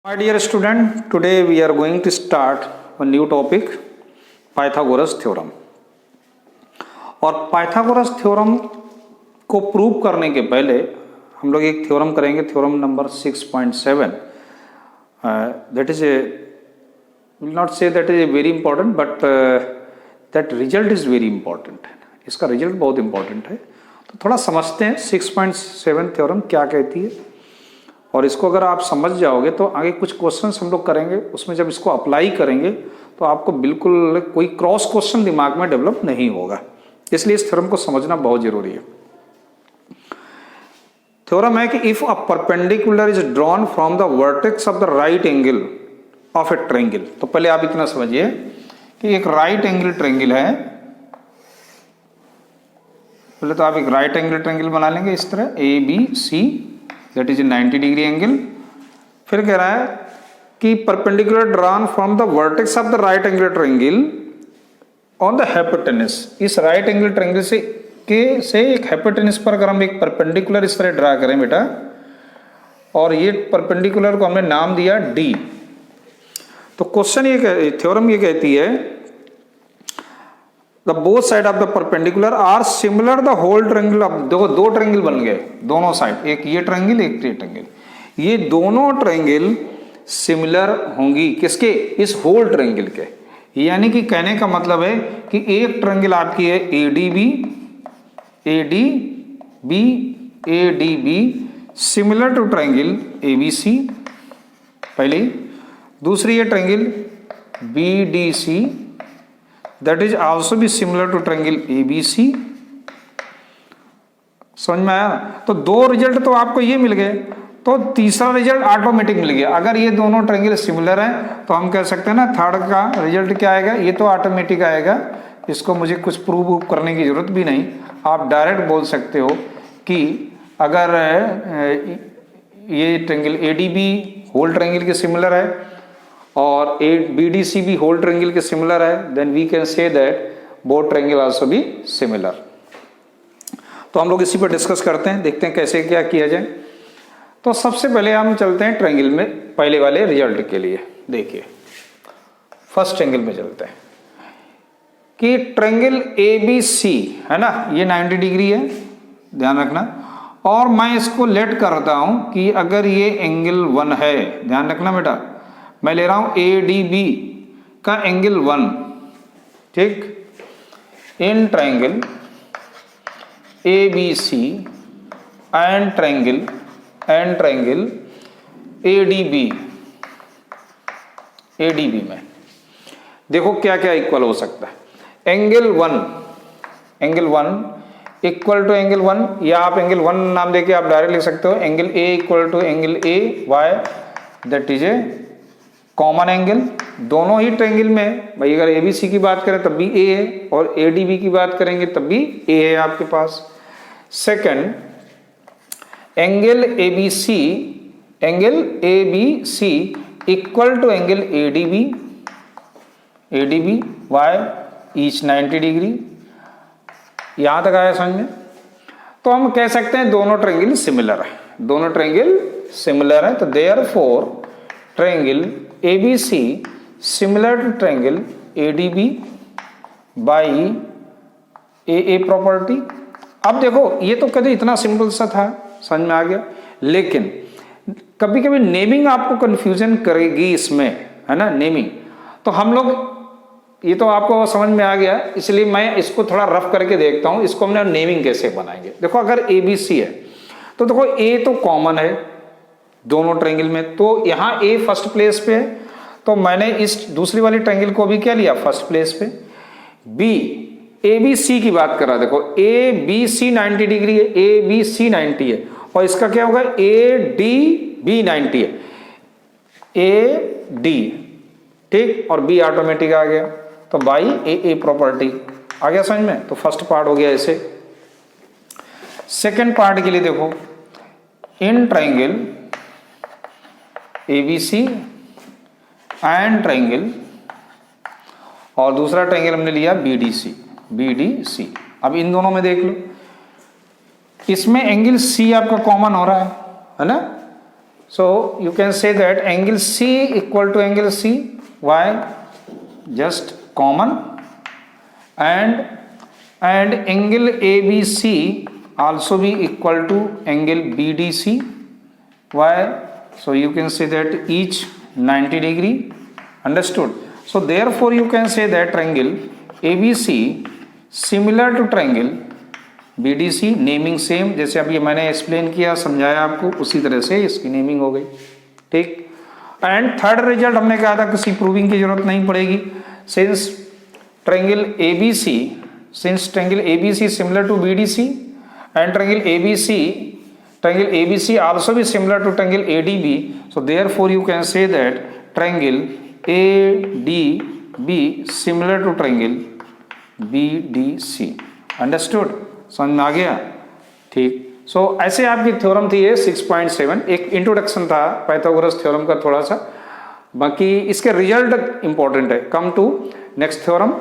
My dear student, today we are going to start a new topic, Pythagoras theorem. और Pythagoras theorem को prove करने के पहले हम लोग एक थ्योरम करेंगे, theorem number 6.7। That is A will not say that is a very important, but that result is very important. इसका रिजल्ट बहुत इंपॉर्टेंट है, तो थोड़ा समझते हैं 6.7 थ्योरम क्या कहती है। और इसको अगर आप समझ जाओगे तो आगे कुछ क्वेश्चंस हम लोग करेंगे, उसमें जब इसको अप्लाई करेंगे तो आपको बिल्कुल कोई क्रॉस क्वेश्चन दिमाग में डेवलप नहीं होगा, इसलिए इस थ्योरम को समझना बहुत जरूरी है। थ्योरम है कि if a perpendicular is drawn from the vertex of the right angle of A triangle. तो पहले आप इतना समझिए कि एक राइट एंगल ट्रायंगल है। पहले तो आप एक राइट एंगल ट्रायंगल बना लेंगे इस तरह, A B C, that is 90 degree angle. फिर कह रहा है कि perpendicular drawn from the vertex of the right angle triangle on the hypotenuse. इस राइट एंगल ट्रायंगल से एक हाइपोटेनस पर अगर हम एक परपेंडिकुलर इस तरह ड्रा करें बेटा, और ये परपेंडिकुलर को हमने नाम दिया डी, तो क्वेश्चन ये थ्योरम ये कहती है the both side of the perpendicular are similar the whole triangle. अब देखो दो ट्रायंगल बन गए दोनों साइड, एक ये ट्रायंगल एक ये ट्रायंगल। ये दोनों ट्रायंगल सिमिलर होंगी किसके? इस होल ट्रायंगल के। यानी कि कहने का मतलब है कि एक ट्रायंगल आपकी है A D B similar to triangle A B C पहली। दूसरी है triangle B D C, that is also be similar to triangle ABC। समझ में आया? तो दो रिजल्ट तो आपको ये मिल गए, तो तीसरा रिजल्ट ऑटोमेटिक मिल गया। अगर ये दोनों ट्रायंगल सिमिलर हैं तो हम कह सकते हैं ना थर्ड का रिजल्ट क्या आएगा, ये तो ऑटोमेटिक आएगा। इसको मुझे कुछ प्रूव करने की जरूरत भी नहीं, आप डायरेक्ट बोल सकते हो कि अगर ये ट्रायंगल ADB होल ट्रायंगल के सिमिलर है और BDC भी होल ट्रायंगल के सिमिलर है, then we can say that both triangle also be similar. तो हम लोग इसी पर डिस्कस करते हैं, देखते हैं कैसे क्या किया जाए। तो सबसे पहले हम चलते हैं ट्रायंगल में पहले वाले रिजल्ट के लिए। देखिए फर्स्ट ट्रायंगल में चलते हैं कि ट्रायंगल ABC है ना, ये 90 डिग्री है, ध्यान रखना। और मैं इसको लेट करता हूं कि अगर ये एंगल 1 है, ध्यान रखना बेटा, मैं ले रहा हूं ADB का एंगल 1, ठीक। In triangle ABC and triangle ADB में देखो क्या क्या इक्वल हो सकता है। एंगल 1 इक्वल टू एंगल 1, या आप एंगल 1 नाम देके आप डायरेक्ट लिख सकते हो। Angle A equal to angle A Y, that is a common angle दोनों ही ट्रायंगल में। भाई अगर ABC की बात करें तब भी A है, और ADB की बात करेंगे तब भी A है आपके पास। Second, angle ABC equal to angle ADB why each 90 degree. यहां तक आया समझ में? तो हम कह सकते हैं दोनों ट्रायंगल सिमिलर है, तो therefore triangle ABC similar to triangle ADB by AA property. अब देखो ये तो कभी इतना सिंपल सा था, समझ में आ गया, लेकिन कभी कभी नेमिंग आपको कंफ्यूजन करेगी इसमें, है ना, नेमिंग। तो हम लोग, ये तो आपको समझ में आ गया, इसलिए मैं इसको थोड़ा रफ करके देखता हूं, इसको हमने नेमिंग कैसे बनाएंगे। देखो अगर ABC है तो देखो A तो कॉमन है दोनों ट्रायंगल में, तो यहां A फर्स्ट प्लेस पे है, तो मैंने इस दूसरी वाली ट्रायंगल को भी क्या लिया, फर्स्ट प्लेस पे। B ABC की बात कर रहा है, देखो ABC 90 डिग्री है, ABC 90 है, और इसका क्या होगा ADB 90 है, AD, ठीक, और B ऑटोमेटिक आ गया, तो बाई AA प्रॉपर्टी आ गया समझ में। तो फर्स्ट पार्ट हो गया ऐसे। सेकेंड पार्ट के लिए देखो, in triangle ABC and triangle, और दूसरा ट्रायंगल हमने लिया BDC। अब इन दोनों में देख लो, इसमें एंगल C आपका कॉमन हो रहा है ना, So you can say that angle C equal to angle C. Why? Just common. And angle ABC also be equal to angle BDC. Why? So you can say that each 90 degree. Understood? So therefore you can say that triangle ABC similar to triangle BDC. Naming same, जैसे अभी मैंने explain किया, समझाया आपको, उसी तरह से इसकी नेमिंग हो गई। ठीक। एंड थर्ड रिजल्ट हमने कहा था किसी प्रूविंग की जरूरत नहीं पड़ेगी, since triangle ABC similar to BDC and triangle ABC also भी similar to triangle ADB, so therefore you can say that triangle ADB similar to triangle BDC। Understood? समझ में आ गया? ठीक। सो ऐसे आपकी थ्योरम थी ये 6.7, एक इंट्रोडक्शन था पाइथागोरस थ्योरम का थोड़ा सा, बाकी इसके रिजल्ट इंपॉर्टेंट है। Come to next theorem.